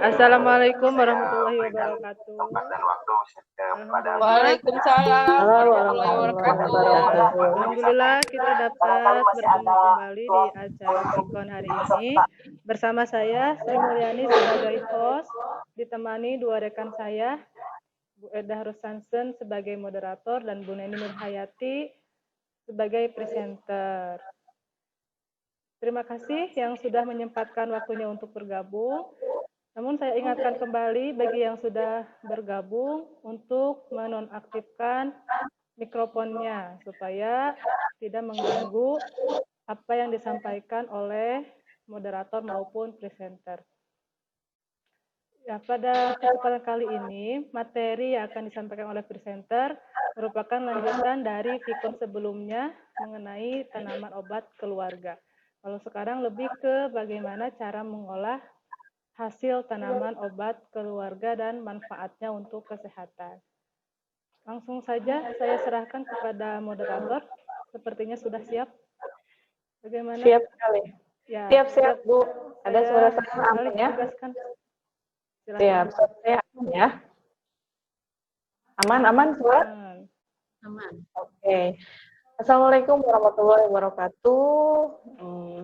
Assalamualaikum warahmatullahi wabarakatuh. Waalaikumsalam Halo warahmatullahi warahmatullahi wabarakatuh. wabarakatuh. Alhamdulillah kita dapat bertemu kembali di acara Sikon hari ini bersama saya Sri Mulyani sebagai host, ditemani dua rekan saya, Bu Eda Rusansen sebagai moderator dan Bu Neni Nurhayati sebagai presenter. Terima kasih yang sudah menyempatkan waktunya untuk bergabung. Namun saya ingatkan kembali bagi yang sudah bergabung untuk menonaktifkan mikrofonnya supaya tidak mengganggu apa yang disampaikan oleh moderator maupun presenter. Ya, pada kesempatan kali ini, materi yang akan disampaikan oleh presenter merupakan lanjutan dari Fikon sebelumnya mengenai tanaman obat keluarga. Kalau sekarang lebih ke bagaimana cara mengolah hasil tanaman obat keluarga dan manfaatnya untuk kesehatan. Langsung saja saya serahkan kepada moderator. Sepertinya sudah siap. Bagaimana? Siap sekali. Ya, Siap Bu. Ada suara saya aman ya? tugaskan. Siap. Suara saya aman ya? Aman suara? Aman. Oke. Assalamualaikum warahmatullahi wabarakatuh.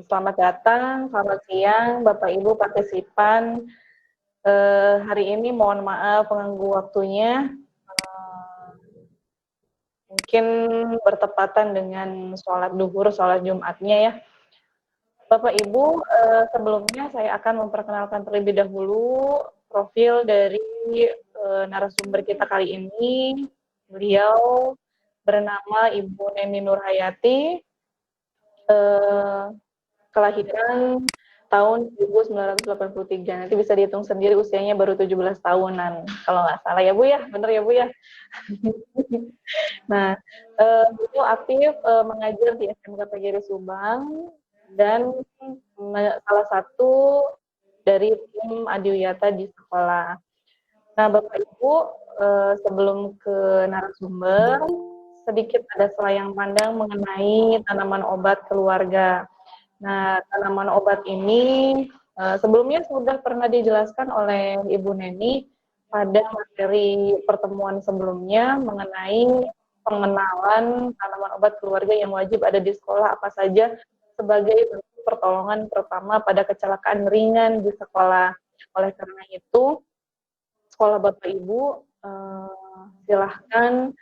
Selamat datang, selamat siang Bapak Ibu partisipan. Hari ini mohon maaf mengganggu waktunya. Mungkin bertepatan dengan sholat duhur, sholat Jumatnya ya. Bapak Ibu, sebelumnya saya akan memperkenalkan terlebih dahulu profil dari narasumber kita kali ini. Beliau bernama Ibu Neni Nurhayati, kelahiran tahun 1983. Nanti bisa dihitung sendiri usianya baru 17 tahunan. Kalau nggak salah ya Bu ya, bener ya Bu ya. Nah, beliau aktif mengajar di SMK PGRI Subang dan salah satu dari tim Adiwiyata di sekolah. Nah, Bapak Ibu, sebelum ke narasumber, sedikit ada selayang pandang mengenai tanaman obat keluarga. Nah, tanaman obat ini sebelumnya sudah pernah dijelaskan oleh Ibu Neni pada materi pertemuan sebelumnya mengenai pengenalan tanaman obat keluarga yang wajib ada di sekolah apa saja sebagai bentuk pertolongan pertama pada kecelakaan ringan di sekolah. Oleh karena itu, sekolah Bapak Ibu silahkan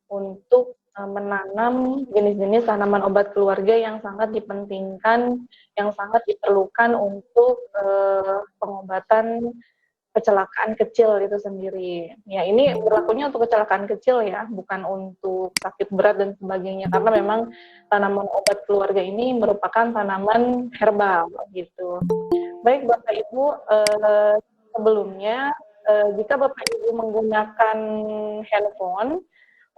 untuk menanam jenis-jenis tanaman obat keluarga yang sangat dipentingkan, yang sangat diperlukan untuk pengobatan kecelakaan kecil itu sendiri. Ya, ini berlakunya untuk kecelakaan kecil ya, bukan untuk sakit berat dan sebagainya, karena memang tanaman obat keluarga ini merupakan tanaman herbal gitu. Baik Bapak Ibu, sebelumnya jika Bapak Ibu menggunakan handphone,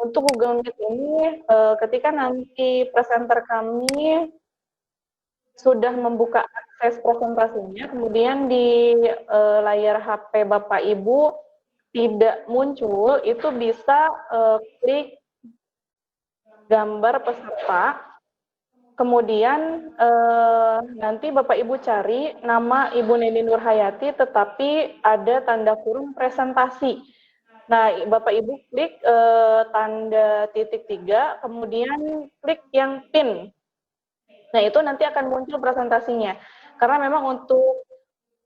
untuk Google Meet ini, ketika nanti presenter kami sudah membuka akses presentasinya, kemudian di layar HP Bapak Ibu tidak muncul, itu bisa klik gambar peserta, kemudian nanti Bapak Ibu cari nama Ibu Neni Nurhayati, tetapi ada tanda kurung presentasi. Nah, Bapak Ibu klik tanda titik 3, kemudian klik yang pin. Nah, itu nanti akan muncul presentasinya. Karena memang untuk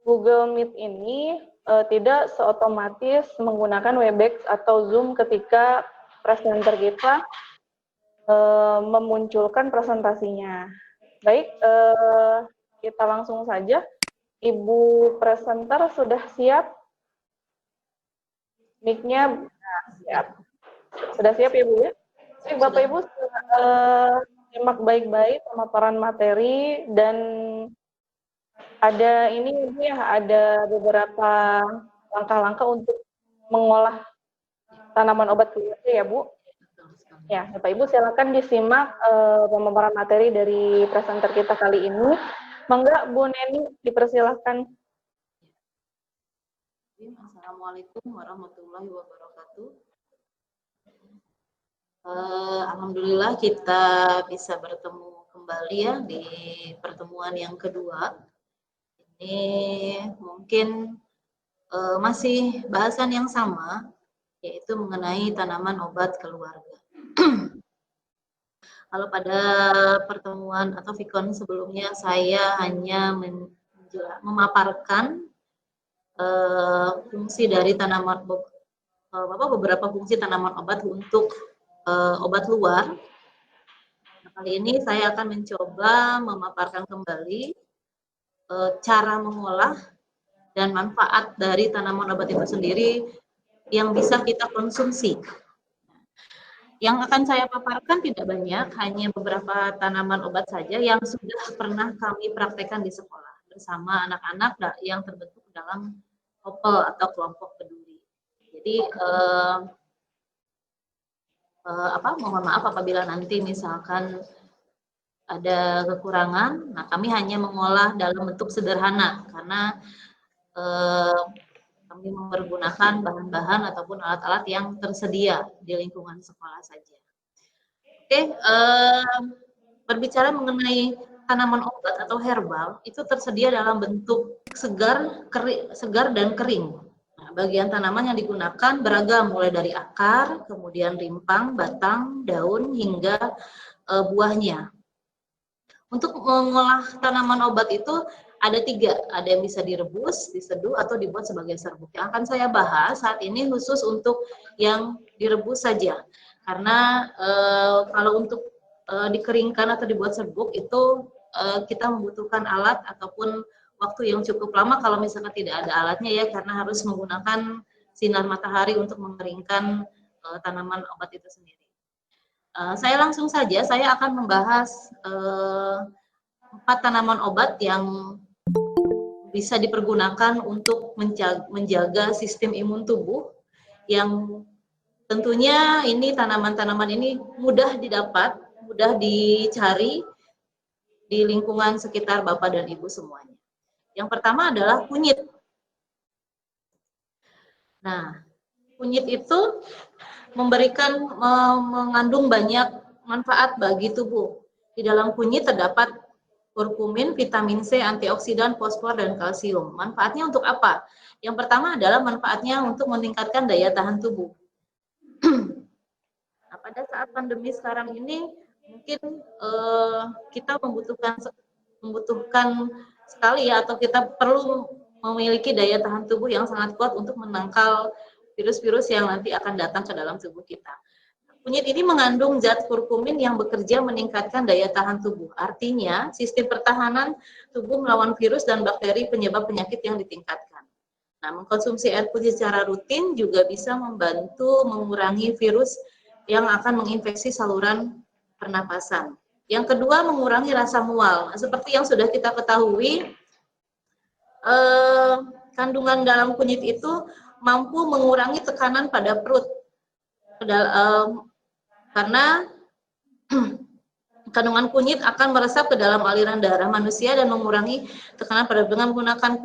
Google Meet ini tidak seotomatis menggunakan Webex atau Zoom ketika presenter kita memunculkan presentasinya. Baik, kita langsung saja. Ibu presenter sudah siap? Mic-nya siap. Sudah siap ya Bu ya? Baik, Bapak Ibu simak baik-baik pemaparan materi, dan ada ini Bu ya, ada beberapa langkah-langkah untuk mengolah tanaman obat keluarga ya Bu. Ya, Bapak Ibu silakan disimak pemaparan materi dari presenter kita kali ini. Mangga Bu Neni dipersilahkan. Assalamualaikum warahmatullahi wabarakatuh. Alhamdulillah kita bisa bertemu kembali ya di pertemuan yang kedua. Ini mungkin masih bahasan yang sama, yaitu mengenai tanaman obat keluarga. Kalau pada pertemuan atau vikon sebelumnya saya hanya memaparkan fungsi dari tanaman beberapa fungsi tanaman obat untuk obat luar. Nah, kali ini saya akan mencoba memaparkan kembali cara mengolah dan manfaat dari tanaman obat itu sendiri yang bisa kita konsumsi. Yang akan saya paparkan tidak banyak, hanya beberapa tanaman obat saja yang sudah pernah kami praktekkan di sekolah bersama anak-anak yang terbentuk dalam kopel atau kelompok peduli. Jadi mohon maaf apabila nanti misalkan ada kekurangan. Nah, kami hanya mengolah dalam bentuk sederhana karena kami mempergunakan bahan-bahan ataupun alat-alat yang tersedia di lingkungan sekolah saja. Oke, berbicara mengenai tanaman obat atau herbal, itu tersedia dalam bentuk segar dan kering. Nah, bagian tanaman yang digunakan beragam, mulai dari akar, kemudian rimpang, batang, daun, hingga buahnya. Untuk mengolah tanaman obat itu ada 3, ada yang bisa direbus, diseduh, atau dibuat sebagai serbuk. Yang akan saya bahas saat ini khusus untuk yang direbus saja, karena kalau untuk dikeringkan atau dibuat serbuk itu kita membutuhkan alat ataupun waktu yang cukup lama kalau misalkan tidak ada alatnya ya, karena harus menggunakan sinar matahari untuk mengeringkan tanaman obat itu sendiri. Saya langsung saja, saya akan membahas 4 tanaman obat yang bisa dipergunakan untuk menjaga sistem imun tubuh, yang tentunya ini tanaman-tanaman ini mudah didapat, mudah dicari di lingkungan sekitar Bapak dan Ibu semuanya. Yang pertama adalah kunyit. Nah, kunyit itu mengandung banyak manfaat bagi tubuh. Di dalam kunyit terdapat kurkumin, vitamin C, antioksidan, fosfor, dan kalsium. Manfaatnya untuk apa? Yang pertama adalah manfaatnya untuk meningkatkan daya tahan tubuh. Nah, pada saat pandemi sekarang ini mungkin kita membutuhkan sekali ya, atau kita perlu memiliki daya tahan tubuh yang sangat kuat untuk menangkal virus-virus yang nanti akan datang ke dalam tubuh kita. Kunyit ini mengandung zat kurkumin yang bekerja meningkatkan daya tahan tubuh. Artinya, sistem pertahanan tubuh melawan virus dan bakteri penyebab penyakit yang ditingkatkan. Nah, mengkonsumsi air putih secara rutin juga bisa membantu mengurangi virus yang akan menginfeksi saluran pernapasan. Yang kedua, mengurangi rasa mual. Seperti yang sudah kita ketahui, kandungan dalam kunyit itu mampu mengurangi tekanan pada perut. Karena kandungan kunyit akan meresap ke dalam aliran darah manusia dan mengurangi tekanan pada dengan menggunakan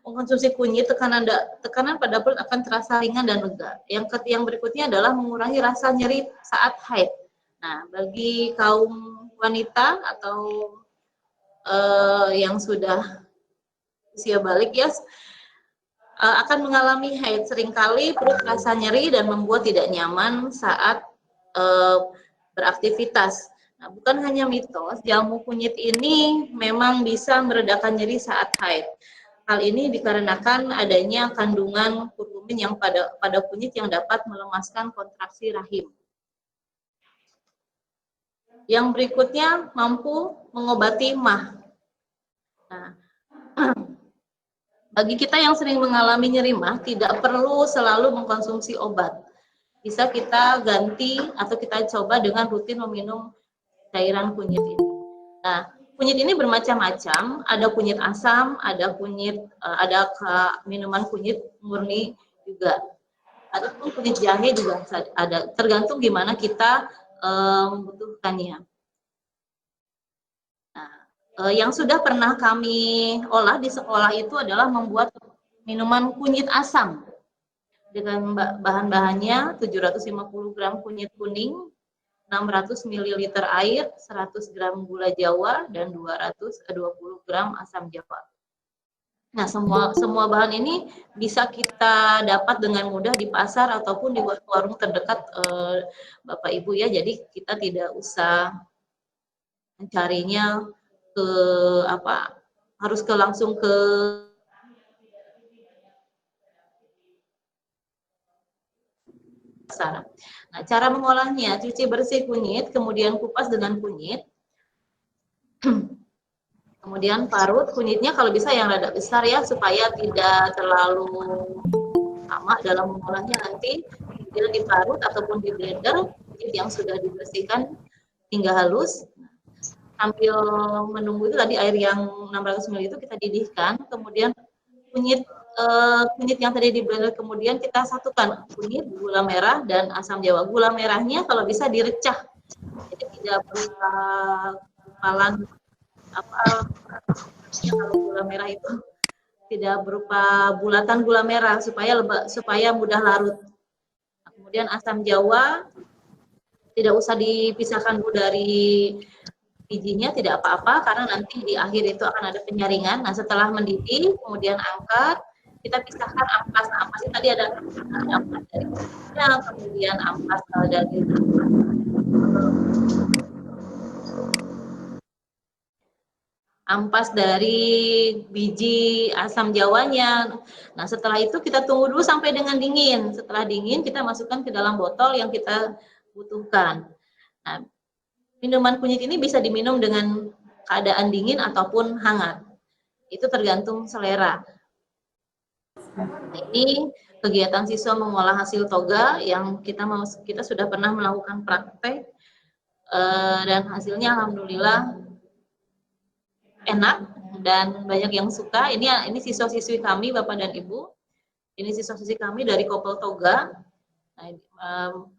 mengkonsumsi kunyit, tekanan pada perut akan terasa ringan dan lega. Yang berikutnya adalah mengurangi rasa nyeri saat haid. Nah, bagi kaum wanita atau yang sudah usia balik ya, akan mengalami haid, seringkali perut rasa nyeri dan membuat tidak nyaman saat beraktivitas. Nah, bukan hanya mitos, jamu kunyit ini memang bisa meredakan nyeri saat haid. Hal ini dikarenakan adanya kandungan kurkumin yang pada kunyit yang dapat melemaskan kontraksi rahim. Yang berikutnya mampu mengobati MAH. Nah, bagi kita yang sering mengalami nyeri MAH, tidak perlu selalu mengkonsumsi obat. Bisa kita ganti atau kita coba dengan rutin meminum cairan kunyit ini. Nah, kunyit ini bermacam-macam, ada kunyit asam, ada minuman kunyit murni juga. Ataupun kunyit jahe juga ada, tergantung gimana kita membutuhkannya. Nah, yang sudah pernah kami olah di sekolah itu adalah membuat minuman kunyit asam. Dengan bahan-bahannya 750 gram kunyit kuning, 600 ml air, 100 gram gula jawa, dan 220 gram asam jawa. Nah, semua bahan ini bisa kita dapat dengan mudah di pasar ataupun di warung terdekat, Bapak Ibu ya. Jadi kita tidak usah mencarinya ke apa, harus langsung ke pasar. Nah, cara mengolahnya, cuci bersih kunyit, kemudian kupas dengan kunyit. Kemudian parut kunyitnya kalau bisa yang rada besar ya, supaya tidak terlalu lama dalam mengolahnya. Nanti kemudian diparut ataupun di blender kunyit yang sudah dibersihkan hingga halus. Sambil menunggu itu tadi air yang 600 ml itu kita didihkan, kemudian kunyit yang tadi di blender kemudian kita satukan kunyit, gula merah dan asam jawa. Gula merahnya kalau bisa direcah, jadi tidak berupa gumpalan apa, kalau gula merah itu tidak berupa bulatan gula merah supaya mudah larut. Nah, kemudian asam jawa tidak usah dipisahkan dulu dari bijinya, tidak apa-apa karena nanti di akhir itu akan ada penyaringan. Nah, setelah mendidih kemudian angkat, kita pisahkan ampas. Ampasnya tadi ada ampas dari kunyitnya, kemudian ampas dari ampas dari biji asam jawanya. Nah, setelah itu kita tunggu dulu sampai dengan dingin. Setelah dingin, kita masukkan ke dalam botol yang kita butuhkan. Nah, minuman kunyit ini bisa diminum dengan keadaan dingin ataupun hangat. Itu tergantung selera. Nah, ini kegiatan siswa mengolah hasil toga yang kita sudah pernah melakukan praktek dan hasilnya alhamdulillah enak dan banyak yang suka. Ini siswa-siswi kami, Bapak dan Ibu. Ini siswa-siswi kami dari Kopel Toga. Nah,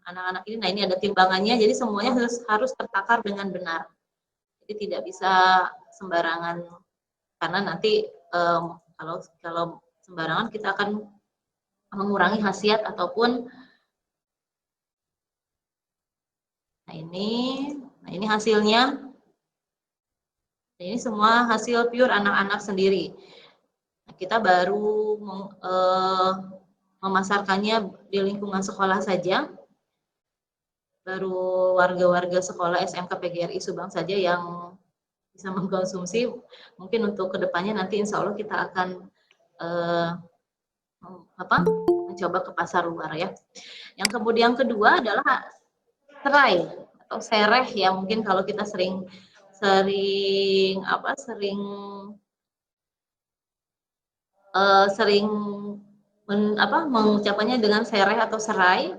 anak-anak ini, nah ini ada timbangannya, jadi semuanya harus tertakar dengan benar. Jadi tidak bisa sembarangan, karena nanti kalau sembarangan kita akan mengurangi khasiat ataupun nah ini hasilnya. Ini semua hasil pure anak-anak sendiri. Nah, kita baru memasarkannya di lingkungan sekolah saja. Baru warga-warga sekolah SMK PGRI Subang saja yang bisa mengkonsumsi. Mungkin untuk kedepannya nanti insya Allah kita akan mencoba ke pasar luar ya. Yang kemudian kedua adalah serai atau sereh ya, mungkin kalau kita sering mengucapkannya dengan sereh atau serai.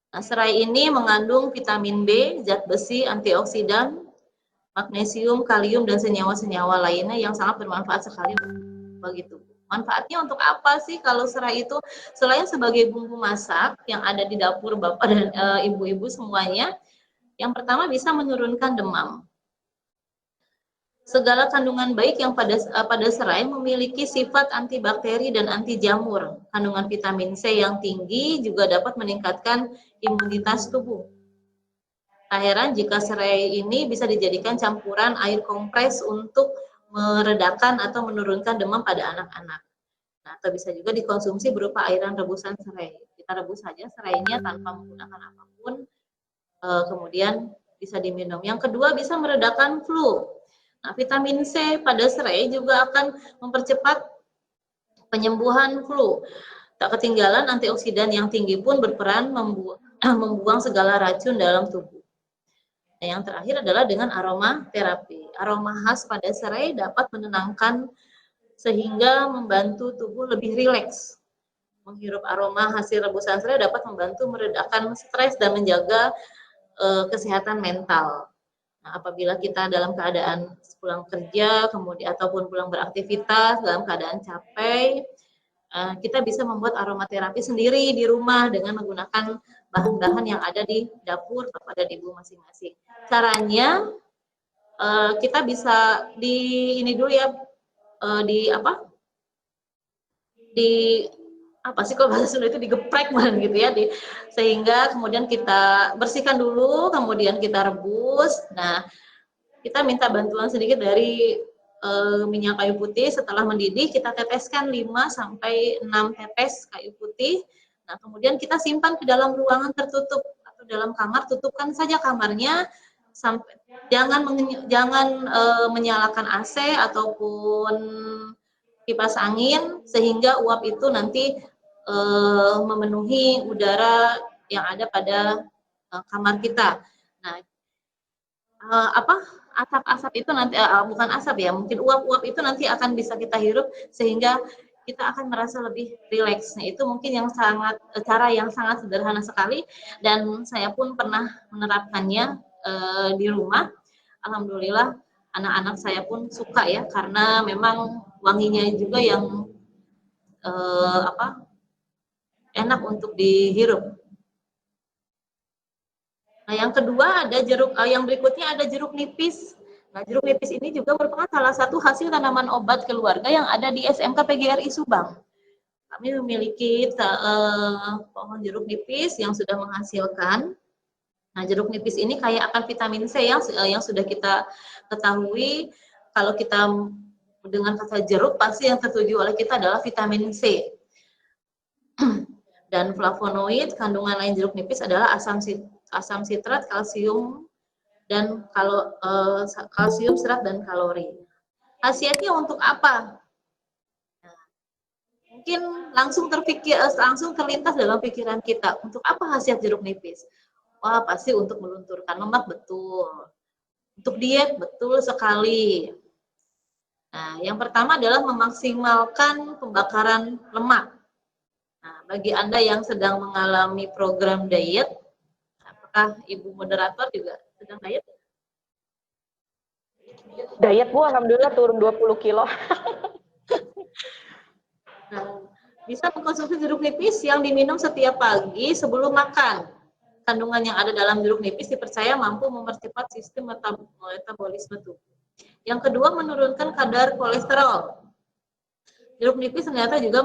Nah, serai ini mengandung vitamin B, zat besi, antioksidan, magnesium, kalium, dan senyawa-senyawa lainnya yang sangat bermanfaat sekali bagi tubuh. Manfaatnya untuk apa sih kalau serai itu? Selain sebagai bumbu masak yang ada di dapur Bapak dan Ibu-ibu semuanya, yang pertama bisa menurunkan demam. Segala kandungan baik yang pada serai memiliki sifat antibakteri dan anti jamur. Kandungan vitamin C yang tinggi juga dapat meningkatkan imunitas tubuh. Tak heran jika serai ini bisa dijadikan campuran air kompres untuk meredakan atau menurunkan demam pada anak-anak. Nah, atau bisa juga dikonsumsi berupa airan rebusan serai. Kita rebus saja serainya tanpa menggunakan apapun, kemudian bisa diminum. Yang kedua bisa meredakan flu. Nah, vitamin C pada serai juga akan mempercepat penyembuhan flu. Tak ketinggalan antioksidan yang tinggi pun berperan membuang segala racun dalam tubuh. Nah, yang terakhir adalah dengan aroma terapi. Aroma khas pada serai dapat menenangkan sehingga membantu tubuh lebih rileks. Menghirup aroma hasil rebusan serai dapat membantu meredakan stres dan menjaga kesehatan mental. Nah, apabila kita dalam keadaan pulang kerja, kemudian ataupun pulang beraktivitas dalam keadaan capek, kita bisa membuat aromaterapi sendiri di rumah dengan menggunakan bahan-bahan yang ada di dapur Bapak dan Ibu masing-masing. Caranya kita bisa ini dulu ya, kalau bahasa Sunda itu digeprek gitu ya, sehingga kemudian kita bersihkan dulu, kemudian kita rebus. Nah, kita minta bantuan sedikit dari minyak kayu putih. Setelah mendidih kita teteskan 5 sampai 6 tetes kayu putih. Nah, kemudian kita simpan ke dalam ruangan tertutup atau dalam kamar, tutupkan saja kamarnya sampai jangan menyalakan AC ataupun kipas angin sehingga uap itu nanti memenuhi udara yang ada pada kamar kita. Nah, asap-asap itu nanti bukan asap ya, mungkin uap-uap itu nanti akan bisa kita hirup sehingga kita akan merasa lebih rileks. Nah, itu mungkin yang cara yang sangat sederhana sekali dan saya pun pernah menerapkannya di rumah. Alhamdulillah anak-anak saya pun suka ya, karena memang wanginya juga yang enak untuk dihirup. Nah, yang kedua ada yang berikutnya ada jeruk nipis. Nah, jeruk nipis ini juga merupakan salah satu hasil tanaman obat keluarga yang ada di SMK PGRI Subang. Kami memiliki pohon jeruk nipis yang sudah menghasilkan. Nah, jeruk nipis ini kaya akan vitamin C yang sudah kita ketahui. Kalau kita dengan kata jeruk, pasti yang tertuju oleh kita adalah vitamin C. Dan flavonoid, kandungan lain jeruk nipis adalah asam sitrat, kalsium, dan kalsium, serat, dan kalori. Khasiatnya untuk apa? Nah, mungkin langsung terlintas dalam pikiran kita, untuk apa khasiat jeruk nipis? Wah, pasti untuk melunturkan lemak, betul. Untuk diet, betul sekali. Nah, yang pertama adalah memaksimalkan pembakaran lemak. Nah, bagi Anda yang sedang mengalami program diet, apakah Ibu moderator juga sedang diet? Diet, Bu, alhamdulillah turun 20 kilo. Nah, bisa mengkonsumsi jeruk nipis yang diminum setiap pagi sebelum makan. Kandungan yang ada dalam jeruk nipis dipercaya mampu mempercepat sistem metabolisme tubuh. Yang kedua, menurunkan kadar kolesterol. Jeruk nipis ternyata juga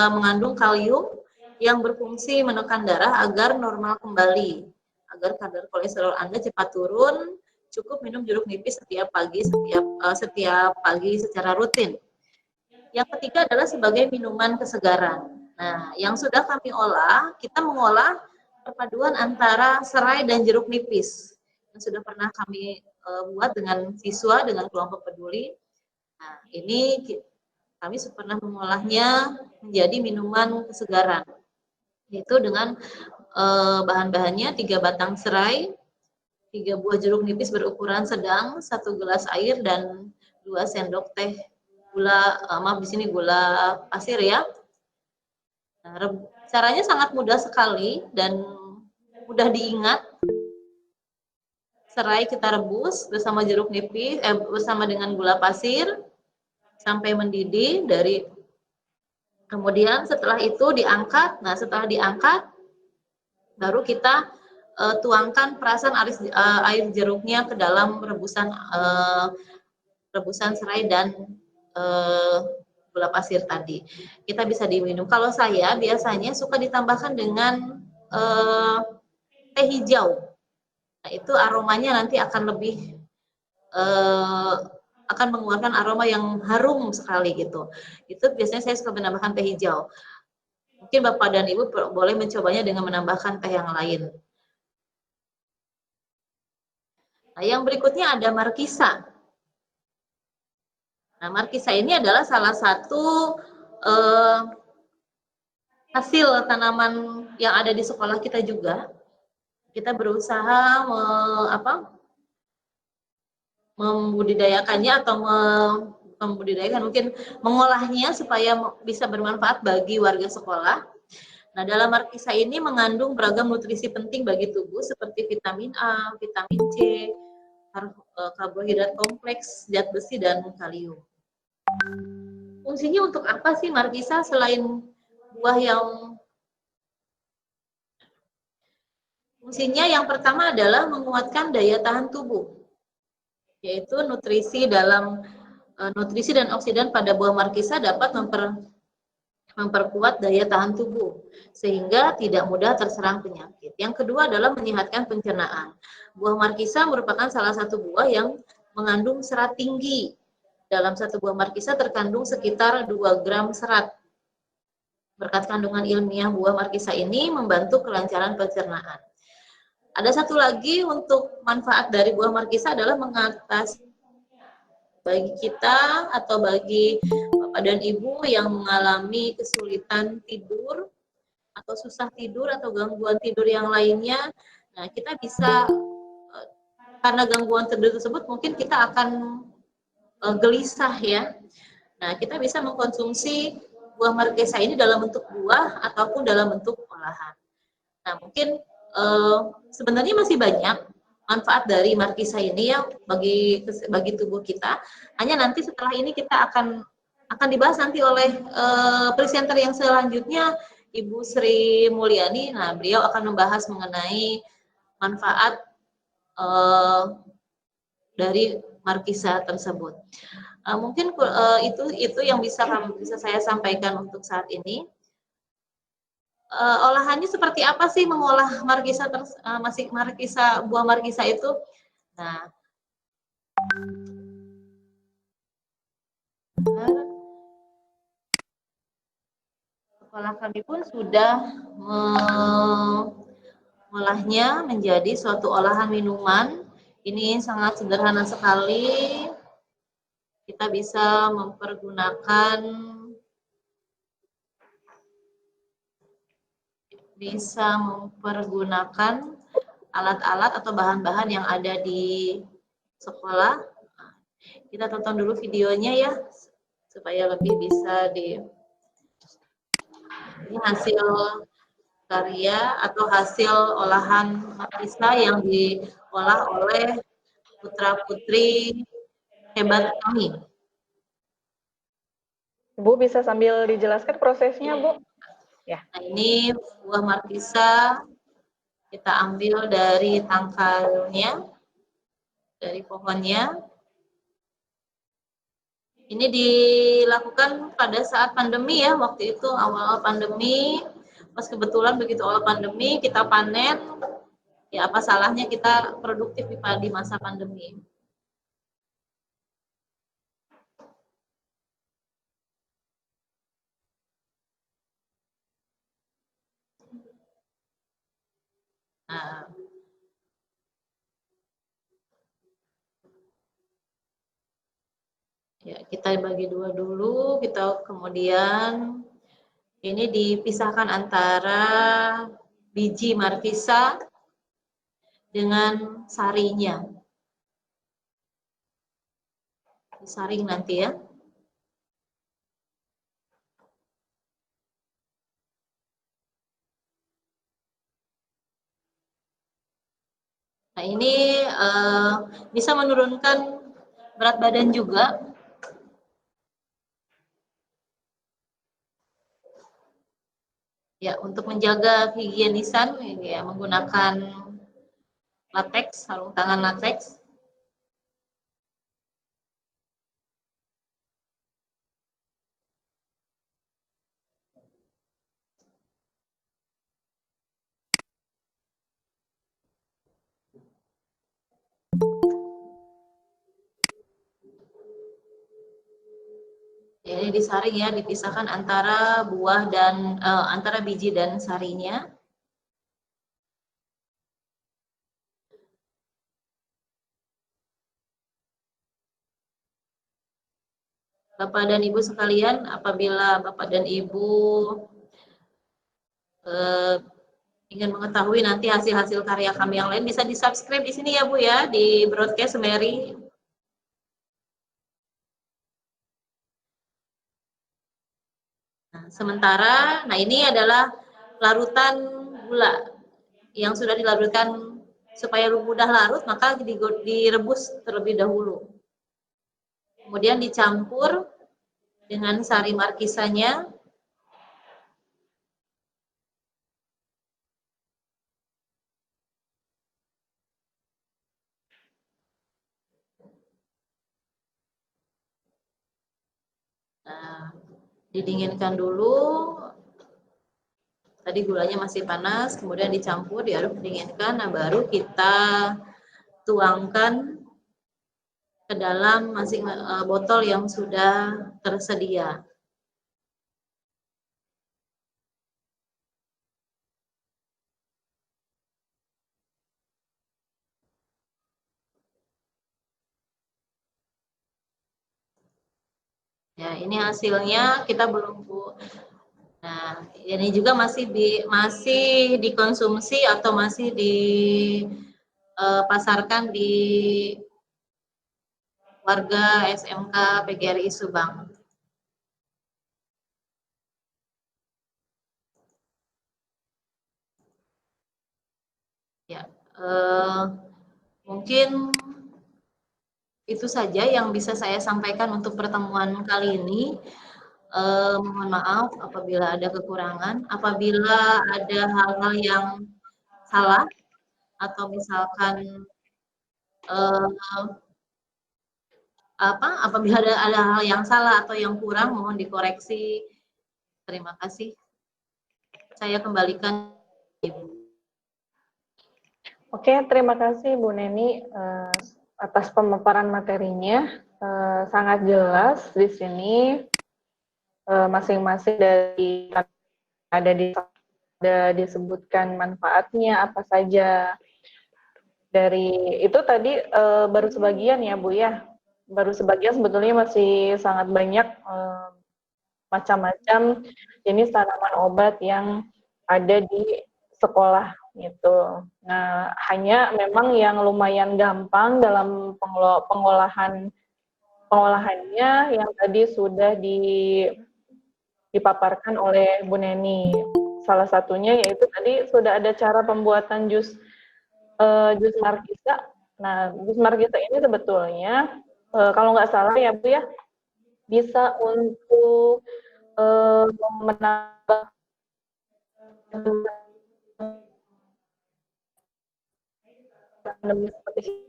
mengandung kalium yang berfungsi menekan darah agar normal kembali. Agar kadar kolesterol Anda cepat turun, cukup minum jeruk nipis setiap pagi secara rutin. Yang ketiga adalah sebagai minuman kesegaran. Nah, yang sudah kami olah, kita mengolah perpaduan antara serai dan jeruk nipis. Yang sudah pernah kami buat dengan siswa, dengan kelompok peduli. Nah, ini kami pernah mengolahnya menjadi minuman kesegaran. Itu dengan bahan-bahannya 3 batang serai, 3 buah jeruk nipis berukuran sedang, 1 gelas air, dan 2 sendok teh gula, di sini gula pasir ya. Nah, caranya sangat mudah sekali dan mudah diingat. Serai kita rebus bersama jeruk nipis, bersama dengan gula pasir sampai mendidih. Kemudian setelah itu diangkat. Nah, setelah diangkat baru kita tuangkan perasan air jeruknya ke dalam rebusan serai dan gula pasir tadi. Kita bisa diminum. Kalau saya biasanya suka ditambahkan dengan teh hijau. Nah, itu aromanya nanti akan lebih akan mengeluarkan aroma yang harum sekali gitu. Itu biasanya saya suka menambahkan teh hijau. Mungkin Bapak dan Ibu boleh mencobanya dengan menambahkan teh yang lain. Nah, yang berikutnya ada markisa. Nah, markisa ini adalah salah satu hasil tanaman yang ada di sekolah kita juga. Kita berusaha membudidayakannya atau mungkin mengolahnya supaya bisa bermanfaat bagi warga sekolah. Nah, dalam markisa ini mengandung beragam nutrisi penting bagi tubuh seperti vitamin A, vitamin C, karbohidrat kompleks, zat besi, dan kalium. Fungsinya untuk apa sih markisa selain buah yang fungsinya yang pertama adalah menguatkan daya tahan tubuh, yaitu nutrisi dan oksidan pada buah markisa dapat memperkuat daya tahan tubuh sehingga tidak mudah terserang penyakit. Yang kedua adalah menyehatkan pencernaan. Buah markisa merupakan salah satu buah yang mengandung serat tinggi dalam satu buah markisa terkandung sekitar 2 gram serat. Berkat kandungan ilmiah buah markisa ini membantu kelancaran pencernaan. Ada satu lagi untuk manfaat dari buah markisa adalah mengatasi bagi kita atau bagi bapak dan ibu yang mengalami kesulitan tidur atau susah tidur atau gangguan tidur yang lainnya. Nah, kita bisa karena gangguan tidur tersebut mungkin kita akan gelisah ya. Nah, kita bisa mengkonsumsi buah markisa ini dalam bentuk buah ataupun dalam bentuk olahan. Nah, mungkin sebenarnya masih banyak manfaat dari markisa ini ya bagi tubuh kita. Hanya nanti setelah ini kita akan dibahas nanti oleh presenter yang selanjutnya, Ibu Sri Mulyani. Nah, beliau akan membahas mengenai manfaat dari markisa tersebut. Mungkin itu yang bisa saya sampaikan untuk saat ini. Olahannya seperti apa sih mengolah markisa buah markisa itu? Nah, sekolah kami pun sudah mengolahnya menjadi suatu olahan minuman. Ini sangat sederhana sekali. Kita bisa mempergunakan alat-alat atau bahan-bahan yang ada di sekolah. Kita tonton dulu videonya ya, supaya lebih bisa ini hasil karya atau hasil olahan markisa yang diolah oleh putra-putri hebat kami. Bu, bisa sambil dijelaskan prosesnya, Bu? Ya. Nah, ini buah markisa kita ambil dari tangkalnya, dari pohonnya. Ini dilakukan pada saat pandemi ya, waktu itu awal pandemi, pas kebetulan begitu awal pandemi kita panen, ya apa salahnya kita produktif di masa pandemi. Nah, ya, kita bagi dua dulu, kita kemudian ini dipisahkan antara biji markisa dengan sarinya. Disaring nanti ya. Nah, ini bisa menurunkan berat badan juga. Ya, untuk menjaga kehigienisan ya menggunakan latex, sarung tangan latex. Ini disaring ya, dipisahkan antara buah dan antara biji dan sarinya. Bapak dan Ibu sekalian, apabila Bapak dan Ibu ingin mengetahui nanti hasil-hasil karya kami yang lain, bisa di-subscribe di sini ya Bu ya, di broadcast Mary. Nah, sementara, nah ini adalah larutan gula yang sudah dilarutkan supaya mudah larut, maka direbus terlebih dahulu. Kemudian dicampur dengan sari markisanya. Nah, didinginkan dulu. Tadi gulanya masih panas, kemudian dicampur, diaduk, didinginkan. Nah, baru kita tuangkan ke dalam masing botol yang sudah tersedia. Ya, ini hasilnya kita belum Bu. Nah, ini juga masih dikonsumsi atau masih dipasarkan di warga SMK PGRI Subang. Ya, mungkin itu saja yang bisa saya sampaikan untuk pertemuan kali ini. Mohon maaf apabila ada kekurangan, apabila ada hal-hal yang salah atau misalkan apabila ada hal yang salah atau yang kurang mohon dikoreksi. Terima kasih. Saya kembalikan Ibu. Oke, terima kasih Bu Neni atas pemaparan materinya. Sangat jelas di sini masing-masing dari ada disebutkan manfaatnya apa saja. Dari itu tadi baru sebagian ya Bu ya. Baru sebagian, sebetulnya masih sangat banyak macam-macam jenis tanaman obat yang ada di sekolah gitu. Nah, hanya memang yang lumayan gampang dalam pengolahannya yang tadi sudah dipaparkan oleh Bu Neni. Salah satunya yaitu tadi sudah ada cara pembuatan jus markisa. Nah, jus markisa ini sebetulnya kalau nggak salah ya Bu ya, bisa untuk menambah pandemi seperti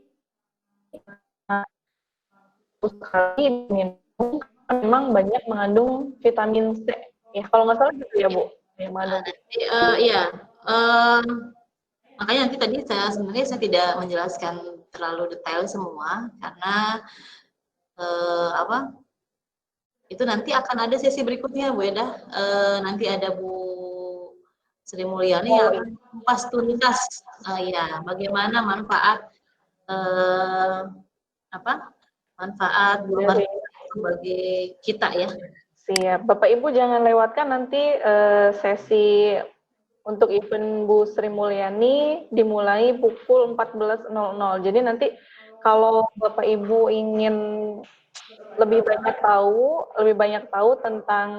sekali minum memang banyak mengandung vitamin C. Ya, kalau nggak salah gitu ya Bu, yang mengandung. Iya, makanya nanti tadi sebenarnya saya tidak menjelaskan terlalu detail semua karena itu nanti akan ada sesi berikutnya Bu Eda. Nanti ada Bu Sri Mulyani yang akan kupas tuntas ya bagaimana manfaat manfaat berubah bagi kita ya. Siap. Bapak Ibu jangan lewatkan nanti sesi untuk event Bu Sri Mulyani dimulai pukul 14.00. Jadi nanti kalau Bapak Ibu ingin lebih banyak tahu tentang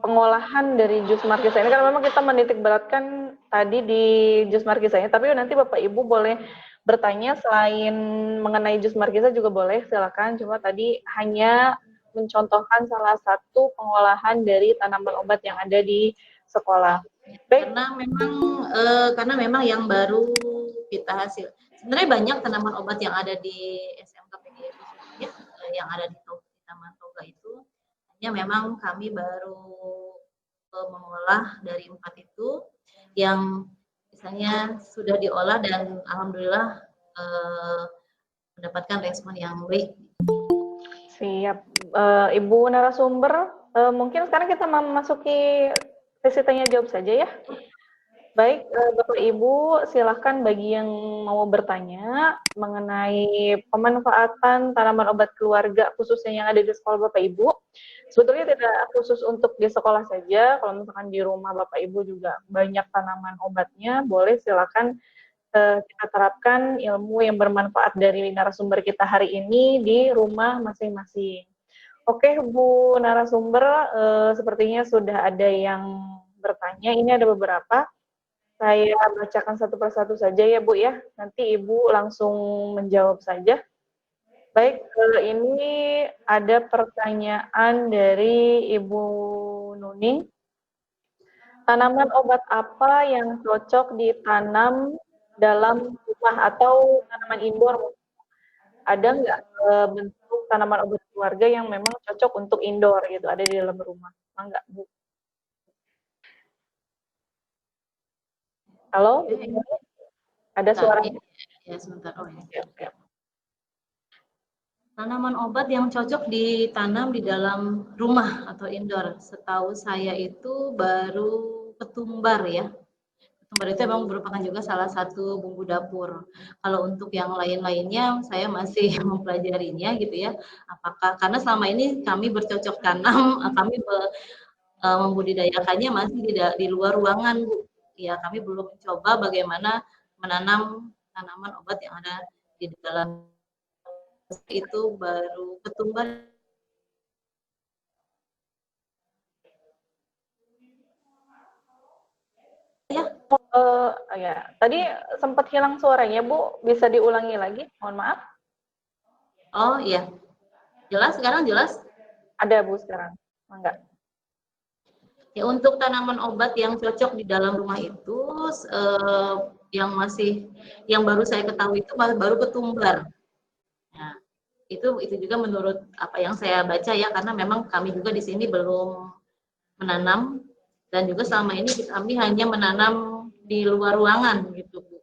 pengolahan dari jus markisa ini, karena memang kita menitik beratkan tadi di jus markisa ini, tapi nanti Bapak Ibu boleh bertanya selain mengenai jus markisa juga boleh, silakan. Cuma tadi hanya mencontohkan salah satu pengolahan dari tanaman obat yang ada di sekolah. Baik. Karena memang yang baru kita hasil. Sebenarnya banyak tanaman obat yang ada di SMK PGRI yang ada di Taman Toga itu. Hanya memang kami baru mengolah dari 4 itu yang misalnya sudah diolah dan alhamdulillah mendapatkan respon yang baik. Siap. Ibu narasumber, mungkin sekarang kita memasuki sesi tanya jawab saja ya. Baik, Bapak Ibu, silahkan bagi yang mau bertanya mengenai pemanfaatan tanaman obat keluarga khususnya yang ada di sekolah Bapak Ibu. Sebetulnya tidak khusus untuk di sekolah saja, kalau misalkan di rumah Bapak Ibu juga banyak tanaman obatnya, boleh silakan kita terapkan ilmu yang bermanfaat dari narasumber kita hari ini di rumah masing-masing. Oke, Bu narasumber, sepertinya sudah ada yang bertanya. Ini ada beberapa. Saya bacakan satu persatu saja ya Bu ya, nanti Ibu langsung menjawab saja. Baik, ini ada pertanyaan dari Ibu Nuning. Tanaman obat apa yang cocok ditanam dalam rumah atau tanaman indoor? Ada nggak bentuk tanaman obat keluarga yang memang cocok untuk indoor gitu, ada di dalam rumah? Enggak, Bu? Halo? Ada suara? Ya, sebentar. Oh, ya. Oke. Tanaman obat yang cocok ditanam di dalam rumah atau indoor. Setahu saya itu baru ketumbar ya. Ketumbar itu memang merupakan juga salah satu bumbu dapur. Kalau untuk yang lain-lainnya saya masih mempelajarinya gitu ya. Apakah karena selama ini kami bercocok tanam, kami membudidayakannya masih di luar ruangan, Bu. Ya, kami belum mencoba bagaimana menanam tanaman obat yang ada di dalam itu baru ketumbar. Ya, tadi sempat hilang suaranya, Bu. Bisa diulangi lagi? Mohon maaf. Oh iya, jelas sekarang jelas. Ada, Bu, sekarang. Enggak. Ya, untuk tanaman obat yang cocok di dalam rumah itu yang baru saya ketahui itu baru ketumbar. Nah, itu juga menurut apa yang saya baca ya, karena memang kami juga di sini belum menanam dan juga selama ini kami hanya menanam di luar ruangan gitu, Bu.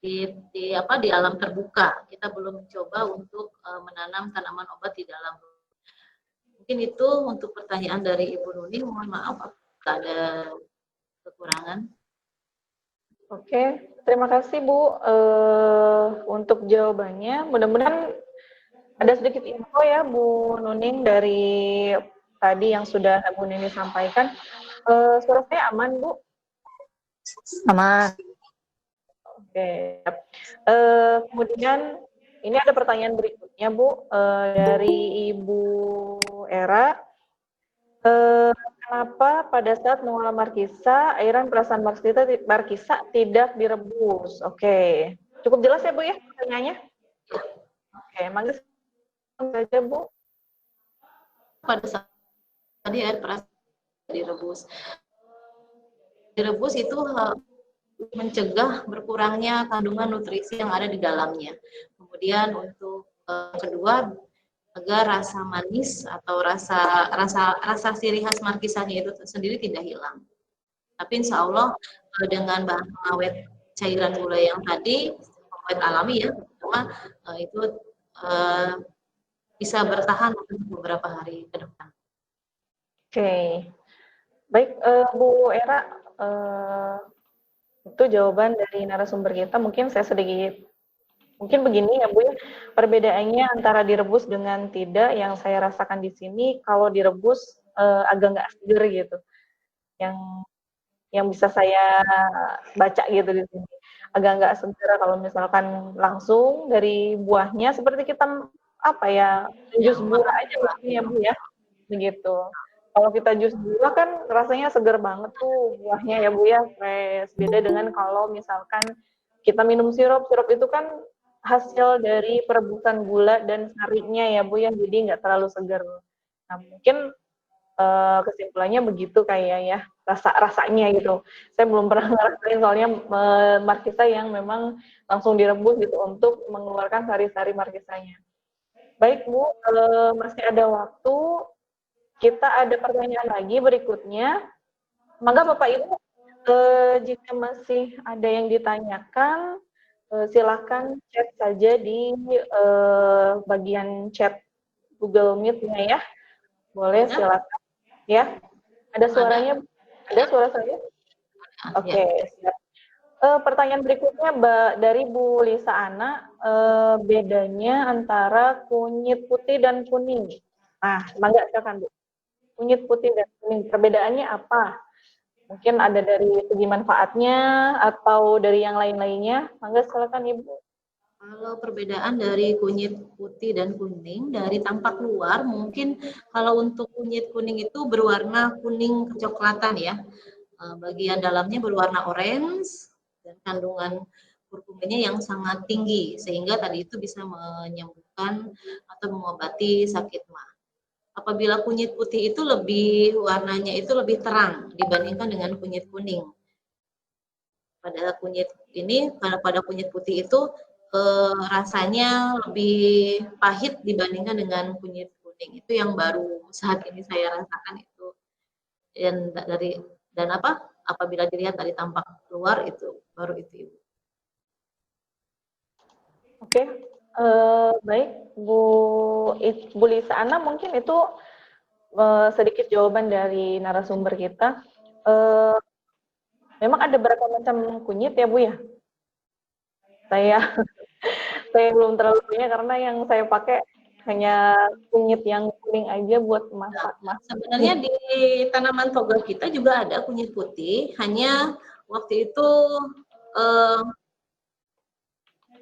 Di alam terbuka. Kita belum mencoba untuk menanam tanaman obat di dalam. Mungkin itu untuk pertanyaan dari Ibu Nuni. Mohon maaf apabila ada kekurangan. Oke, terima kasih Bu untuk jawabannya. Mudah-mudahan ada sedikit info ya Bu Nuning dari tadi yang sudah Bu Nini sampaikan. Suara saya aman Bu? Aman. Oke. Kemudian ini ada pertanyaan berikutnya Bu dari Ibu Era. Kenapa pada saat mengolah markisa, airan perasan markisa tidak direbus? Oke. Cukup jelas ya Bu ya pertanyaannya? Oke, manggil saja Bu. Pada saat tadi air perasan direbus. Direbus itu mencegah berkurangnya kandungan nutrisi yang ada di dalamnya. Kemudian untuk kedua, agar rasa manis atau rasa ciri khas markisanya itu sendiri tidak hilang. Tapi insya Allah dengan bahan pengawet cairan gula yang tadi, pengawet alami ya, cuma itu bisa bertahan untuk beberapa hari ke depan. Oke, baik Bu Era, itu jawaban dari narasumber kita. Mungkin saya sedikit, mungkin begini ya Bu ya, perbedaannya antara direbus dengan tidak yang saya rasakan di sini, kalau direbus agak nggak seger gitu. Yang bisa saya baca gitu di sini. Agak nggak seger kalau misalkan langsung dari buahnya, seperti kita apa ya, jus buah aja mungkin ya Bu ya, begitu. Kalau kita jus buah kan rasanya seger banget tuh buahnya ya Bu ya, fresh. Beda dengan kalau misalkan kita minum sirup, sirup itu kan hasil dari perebusan gula dan sarinya ya Bu ya, jadi nggak terlalu seger. Nah mungkin kesimpulannya begitu kayak ya, rasanya gitu. Saya belum pernah ngerasain soalnya markisa yang memang langsung direbus gitu untuk mengeluarkan sari-sari markisanya. Baik Bu, masih ada waktu. Kita ada pertanyaan lagi berikutnya. Maka Bapak Ibu, jika masih ada yang ditanyakan, silakan chat saja di bagian chat Google Meet-nya ya. Boleh silakan. Ya, ada suaranya? Ada suara saya? Oke, siap. Pertanyaan berikutnya dari Bu Lisa Ana, bedanya antara kunyit putih dan kuning. Nah, mangga silakan Bu. Kunyit putih dan kuning, perbedaannya apa? Mungkin ada dari segi manfaatnya atau dari yang lain-lainnya. Mangga silakan Ibu. Kalau perbedaan dari kunyit putih dan kuning, dari tampak luar mungkin kalau untuk kunyit kuning itu berwarna kuning kecoklatan ya. Bagian dalamnya berwarna orange dan kandungan kurkumanya yang sangat tinggi sehingga tadi itu bisa menyembuhkan atau mengobati sakit mah. Apabila kunyit putih itu warnanya itu lebih terang dibandingkan dengan kunyit kuning. Pada kunyit putih itu rasanya lebih pahit dibandingkan dengan kunyit kuning. Itu yang baru saat ini saya rasakan itu. Apabila dilihat dari tampak luar itu baru itu. Oke, baik Bu Lisa Ana, mungkin itu sedikit jawaban dari narasumber kita. Memang ada berapa macam kunyit ya Bu ya? Saya saya belum terlalu punya karena yang saya pakai hanya kunyit yang kuning aja buat masak. Sebenarnya di tanaman toga kita juga ada kunyit putih, hanya waktu itu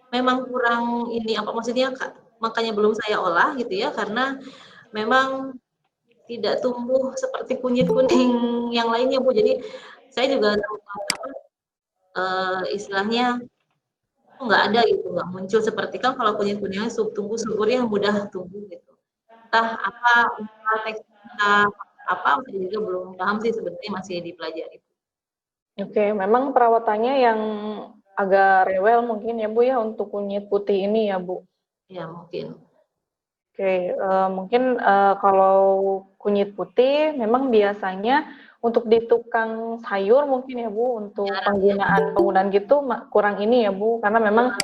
memang kurang ini apa maksudnya makanya belum saya olah gitu ya, karena memang tidak tumbuh seperti kunyit kuning yang lainnya Bu. Jadi saya juga istilahnya nggak ada gitu, nggak muncul seperti kan kalau kunyit kuningnya tumbuh suburnya mudah tumbuh gitu. Entah apa teksturnya apa saya juga belum paham sih, sebenarnya masih dipelajari. Oke, memang perawatannya yang agak rewel mungkin ya Bu ya untuk kunyit putih ini ya Bu. Ya mungkin. Oke, mungkin kalau kunyit putih memang biasanya untuk di tukang sayur mungkin ya Bu, untuk penggunaan gitu kurang ini ya Bu, karena memang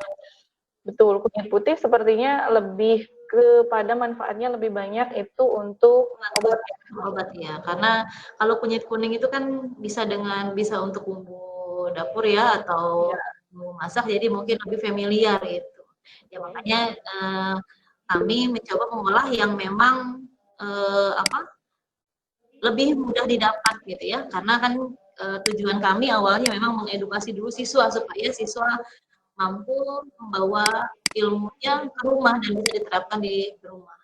betul kunyit putih sepertinya lebih kepada manfaatnya lebih banyak itu untuk obat ya, karena kalau kunyit kuning itu kan bisa untuk bumbu dapur ya atau bumbu masak, jadi mungkin lebih familiar gitu ya, makanya kami mencoba mengolah yang memang lebih mudah didapat gitu ya, karena kan tujuan kami awalnya memang mengedukasi dulu siswa supaya siswa mampu membawa ilmunya ke rumah dan bisa diterapkan di rumah.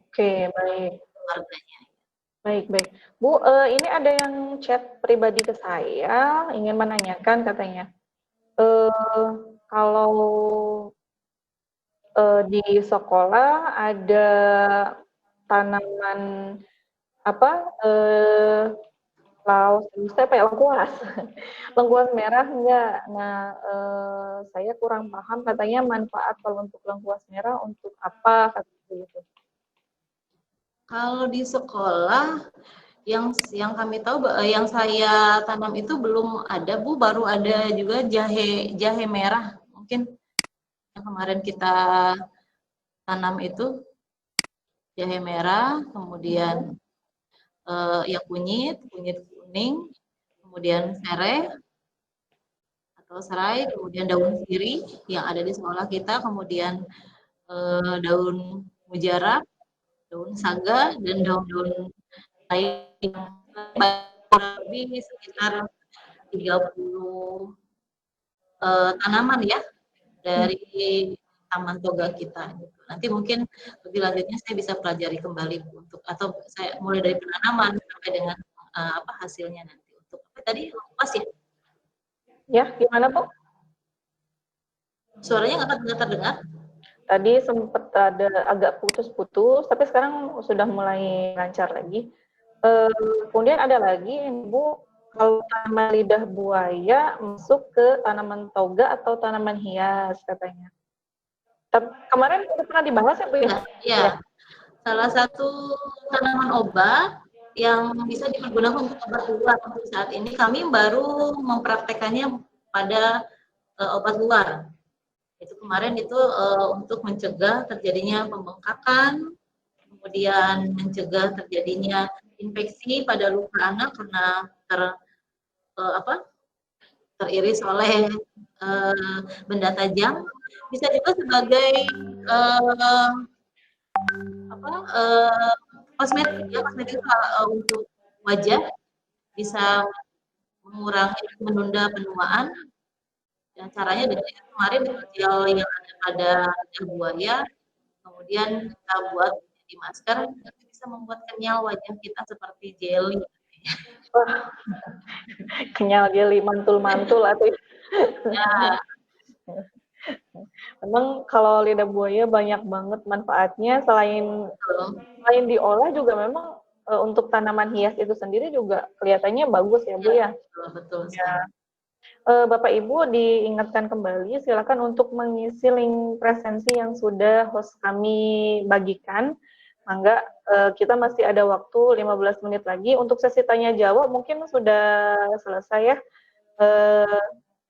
Oke, baik. Keluarganya. Baik. Bu, ini ada yang chat pribadi ke saya, ingin menanyakan katanya, kalau di sekolah ada tanaman apa, lengkuas, lengkuas merah enggak? Nah, saya kurang paham katanya manfaat kalau untuk lengkuas merah untuk apa, katanya begitu. Kalau di sekolah yang kami tahu yang saya tanam itu belum ada Bu, baru ada juga jahe merah mungkin yang kemarin kita tanam itu jahe merah, kemudian ya kunyit kuning, kemudian serai, kemudian daun sirih yang ada di sekolah kita, kemudian daun mujarab, daun saga, dan daun-daun lain lebih sekitar 30 tanaman ya dari taman toga kita. Nanti mungkin lebih lanjutnya saya bisa pelajari kembali untuk atau saya mulai dari penanaman sampai dengan hasilnya nanti. Untuk apa tadi pas ya? Ya, gimana Bu? Suaranya nggak terdengar? Tadi sempat ada agak putus-putus, tapi sekarang sudah mulai lancar lagi. Kemudian ada lagi Bu, kalau tanaman lidah buaya masuk ke tanaman toga atau tanaman hias katanya. Kemarin pernah dibahas ya Bu ya? Ya. Salah satu tanaman obat yang bisa dipergunakan untuk obat luar untuk saat ini, kami baru mempraktekannya pada obat luar. Itu kemarin itu untuk mencegah terjadinya pembengkakan, kemudian mencegah terjadinya infeksi pada luka anak karena teriris oleh benda tajam. Bisa juga sebagai kosmetik untuk wajah, bisa mengurangi menunda penuaan. Dan caranya dengan kemarin gel yang ada pada lidah buaya, kemudian kita buat jadi masker, bisa membuat kenyal wajah kita seperti jelly. Wah, kenyal jelly, mantul-mantul atau ya. Memang kalau lidah buaya banyak banget manfaatnya, selain diolah juga memang untuk tanaman hias itu sendiri juga kelihatannya bagus ya Bu ya. Betul. Ya. Bapak Ibu diingatkan kembali, silakan untuk mengisi link presensi yang sudah host kami bagikan. Mangga, kita masih ada waktu 15 menit lagi untuk sesi tanya jawab, mungkin sudah selesai ya.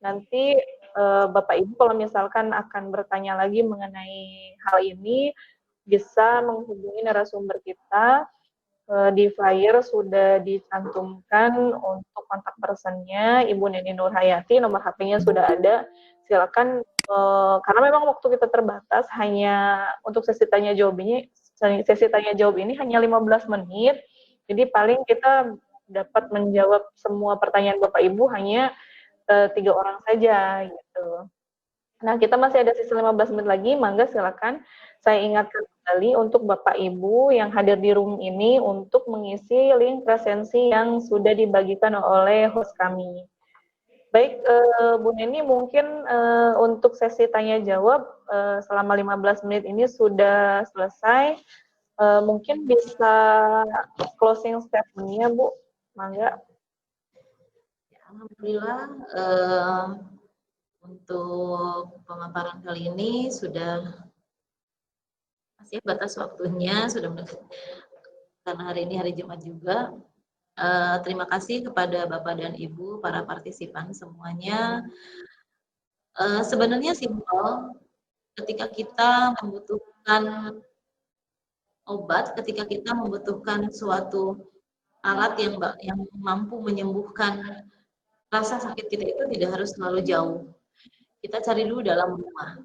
Nanti Bapak Ibu kalau misalkan akan bertanya lagi mengenai hal ini, bisa menghubungi narasumber kita. Di flyer sudah dicantumkan untuk kontak personnya Ibu Neni Nurhayati, nomor HP-nya sudah ada. Silakan, karena memang waktu kita terbatas, hanya untuk sesi tanya jawab ini hanya 15 menit. Jadi paling kita dapat menjawab semua pertanyaan Bapak Ibu hanya 3 orang saja gitu. Nah, kita masih ada sisa 15 menit lagi, mangga silakan. Saya ingatkan kembali untuk Bapak Ibu yang hadir di room ini untuk mengisi link presensi yang sudah dibagikan oleh host kami. Baik, Bu Neni, mungkin untuk sesi tanya jawab selama 15 menit ini sudah selesai. Mungkin bisa closing statement-nya, Bu. Mangga. Alhamdulillah, untuk pemaparan kali ini sudah masih batas waktunya, sudah karena hari ini hari Jumat juga. Terima kasih kepada Bapak dan Ibu, para partisipan semuanya. Sebenarnya simpel, ketika kita membutuhkan obat, ketika kita membutuhkan suatu alat yang mampu menyembuhkan rasa sakit kita itu tidak harus selalu jauh. Kita cari dulu dalam rumah.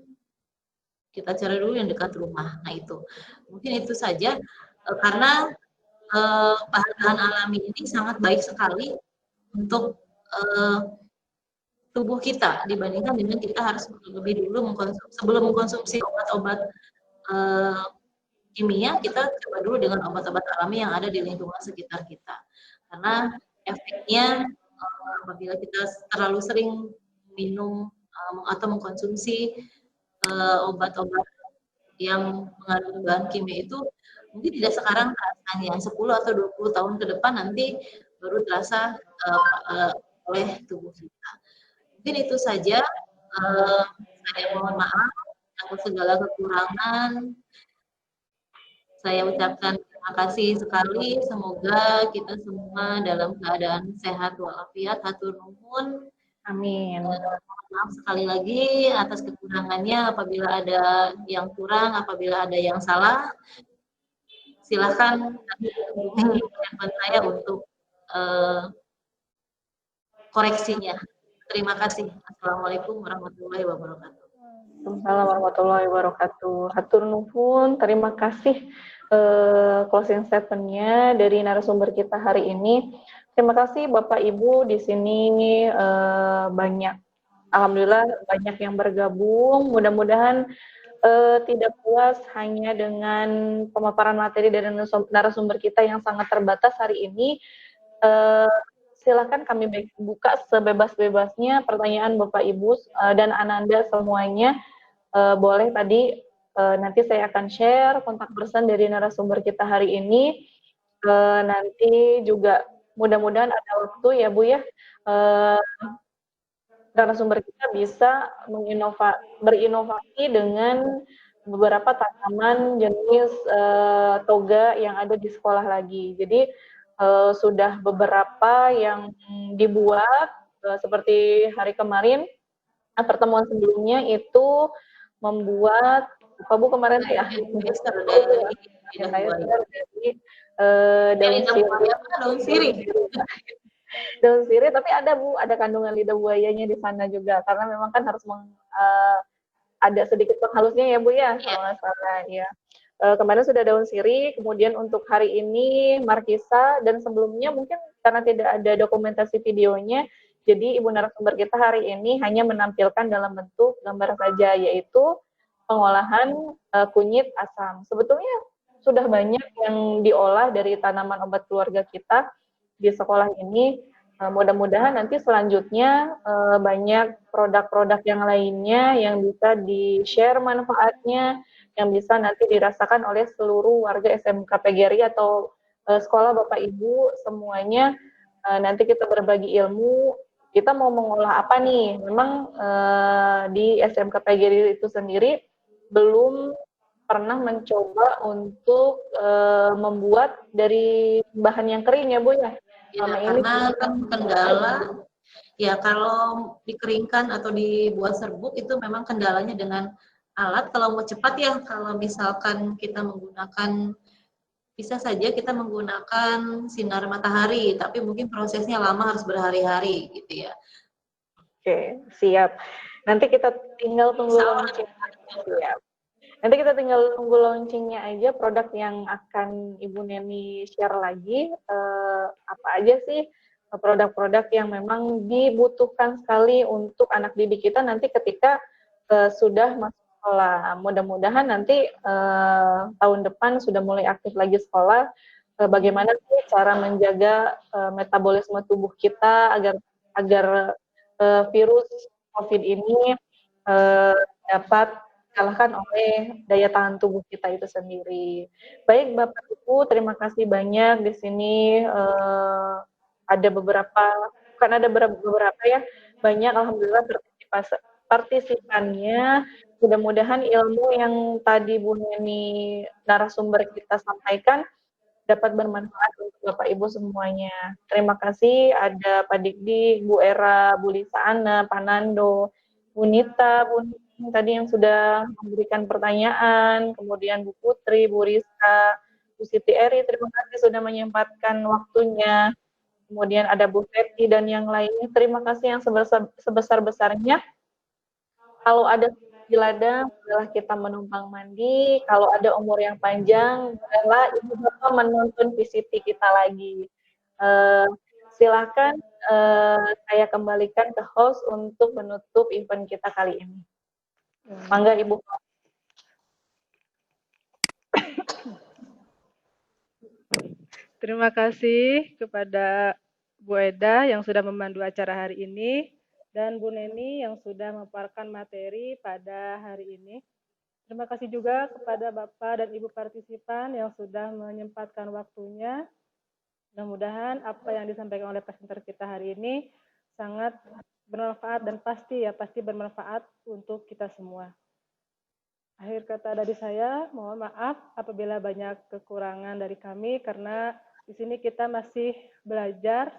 Kita cari dulu yang dekat rumah. Nah itu, mungkin itu saja. Karena bahan-bahan alami ini sangat baik sekali untuk tubuh kita dibandingkan dengan kita harus lebih dulu sebelum mengkonsumsi obat-obat kimia, kita coba dulu dengan obat-obat alami yang ada di lingkungan sekitar kita. Karena efeknya apabila kita terlalu sering minum atau mengkonsumsi obat-obat yang mengandung bahan kimia itu mungkin tidak sekarang rasanya, 10 atau 20 tahun ke depan nanti baru terasa oleh tubuh kita. Mungkin itu saja. Saya mohon maaf atas segala kekurangan. Saya ucapkan terima kasih sekali. Semoga kita semua dalam keadaan sehat walafiat. Hatur nuhun. Amin. Maaf sekali lagi atas kekurangannya. Apabila ada yang kurang, apabila ada yang salah, silakan hubungi telepon saya untuk koreksinya. Terima kasih. Assalamualaikum warahmatullahi wabarakatuh. Waalaikumsalam warahmatullahi wabarakatuh. Hatur nuhun, terima kasih closing statement-nya dari narasumber kita hari ini. Terima kasih Bapak Ibu di sini banyak, alhamdulillah banyak yang bergabung. Mudah-mudahan tidak puas hanya dengan pemaparan materi dari narasumber kita yang sangat terbatas hari ini. Silakan kami buka sebebas-bebasnya pertanyaan Bapak Ibu dan Ananda semuanya. Boleh tadi nanti saya akan share kontak person dari narasumber kita hari ini. Nanti juga mudah-mudahan ada waktu ya Bu ya, narasumber kita bisa berinovasi dengan beberapa tanaman jenis toga yang ada di sekolah lagi. Jadi sudah beberapa yang dibuat seperti hari kemarin, pertemuan sebelumnya itu membuat apa Bu kemarin ya? Daun sirih. Daun sirih, tapi ada Bu, ada kandungan lidah buayanya di sana juga, karena memang kan harus ada sedikit penghalusnya ya Bu ya, kalau nggak salah ya. Kemarin sudah daun sirih, kemudian untuk hari ini markisa, dan sebelumnya mungkin karena tidak ada dokumentasi videonya, jadi Ibu narasumber kita hari ini hanya menampilkan dalam bentuk gambar saja, yaitu pengolahan kunyit asam. Sebetulnya sudah banyak yang diolah dari tanaman obat keluarga kita di sekolah ini. Mudah-mudahan nanti selanjutnya banyak produk-produk yang lainnya yang bisa di-share manfaatnya, yang bisa nanti dirasakan oleh seluruh warga SMK PGRI atau sekolah Bapak Ibu semuanya. Nanti kita berbagi ilmu, kita mau mengolah apa nih. Memang di SMK PGRI itu sendiri belum pernah mencoba untuk membuat dari bahan yang kering ya Bu ya. Ya, karena kan kendala Ya, kalau dikeringkan atau dibuat serbuk itu memang kendalanya dengan alat. Kalau mau cepat ya, kalau misalkan kita menggunakan, bisa saja kita menggunakan sinar matahari, tapi mungkin prosesnya lama, harus berhari-hari gitu ya. Oke, siap. Nanti kita tinggal tunggu launching. Siap. Nanti kita tinggal tunggu launchingnya aja, produk yang akan Ibu Neni share lagi. Apa aja sih produk-produk yang memang dibutuhkan sekali untuk anak didik kita nanti ketika sudah masuk sekolah. Mudah-mudahan nanti tahun depan sudah mulai aktif lagi sekolah. Bagaimana sih cara menjaga metabolisme tubuh kita agar virus COVID ini dapat dikalahkan oleh daya tahan tubuh kita itu sendiri. Baik Bapak Ibu, terima kasih banyak di sini ada beberapa, bukan ada beberapa ya, banyak alhamdulillah partisipannya. Mudah-mudahan ilmu yang tadi Bu Neni narasumber kita sampaikan dapat bermanfaat untuk Bapak Ibu semuanya. Terima kasih ada Pak Dikdik, Bu Era, Bu Lisa Ana, Pak Nando, Bu Nita, Bu Nining tadi yang sudah memberikan pertanyaan, kemudian Bu Putri, Bu Rizka, Bu Siti Eri, terima kasih sudah menyempatkan waktunya. Kemudian ada Bu Feti dan yang lainnya, terima kasih yang sebesar-besarnya. Kalau ada di ladang, adalah kita menumpang mandi. Kalau ada umur yang panjang, adalah Ibu Bapak menonton VCT kita lagi. Silakan saya kembalikan ke host untuk menutup event kita kali ini. Mangga Ibu. Terima kasih kepada Bu Eda yang sudah memandu acara hari ini dan Bu Neni yang sudah memaparkan materi pada hari ini. Terima kasih juga kepada Bapak dan Ibu partisipan yang sudah menyempatkan waktunya. Mudah-mudahan apa yang disampaikan oleh presenter kita hari ini sangat bermanfaat dan pasti bermanfaat untuk kita semua. Akhir kata dari saya, mohon maaf apabila banyak kekurangan dari kami karena di sini kita masih belajar.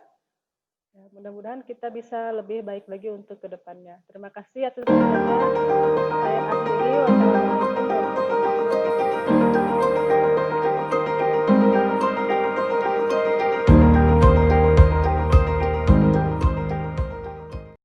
Ya, mudah-mudahan kita bisa lebih baik lagi untuk ke depannya. Terima kasih atas perhatiannya. Saya